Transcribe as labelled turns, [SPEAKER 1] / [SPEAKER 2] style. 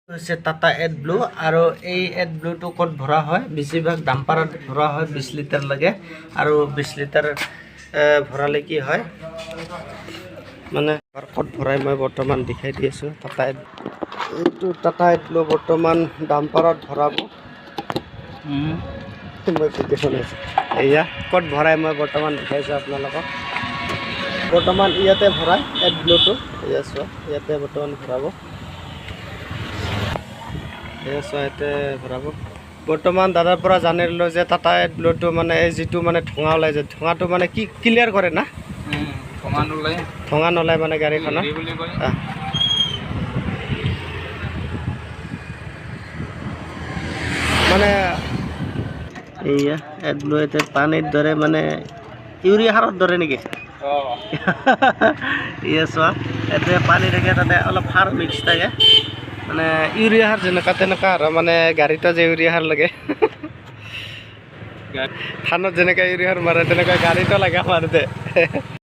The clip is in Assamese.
[SPEAKER 1] হৈছে টাটা এড ব্লু আৰু এই এড ব্লুটো ক'ত ভৰা হয় বেছিভাগ ডাম্পাৰত ভৰা হয় 20 লিটাৰ লাগে আৰু 20 লিটাৰ ভৰালে কি হয় মানে ক'ত ভৰাই মই বৰ্তমান দেখাই দি আছোঁ টাটা এইটো টাটা এড ব্লু বৰ্তমান ডাম্পাৰত ভৰাব মই ভিডিঅ'খন আছোঁ এয়া ক'ত ভৰাই মই বৰ্তমান দেখাইছোঁ আপোনালোকক বৰ্তমান ইয়াতে ভৰাই এড ব্লুটো এয়া চোৱা ইয়াতে বৰ্তমান ভৰাব ইয়াতে ভৰাব বৰ্তমান দাদাৰ পৰা জানিলোঁ যে টাটা এড ব্লুটো মানে যিটো মানে ধোঁৱা ওলাই যে ধোঁৱাটো মানে কি ক্লিয়াৰ কৰে না ধোঁৱা নোলায় মানে গাড়ীখনত মানে এইয়া এড ব্লু এতিয়া পানীৰ দৰে মানে ইউৰিয়া সাৰৰ দৰে নেকি ইয়ে চোৱা এতিয়া পানী থাকে তাতে অলপ সাৰ মিক্স থাকে মানে ইউৰিয়া সাৰ যেনেকুৱা তেনেকুৱা আৰু মানে গাড়ীটো যে ইউৰিয়া সাৰ লাগে ধানত যেনেকৈ ইউৰিয়া সাৰ মাৰে তেনেকুৱা গাড়ীটো লাগে মাৰোঁতে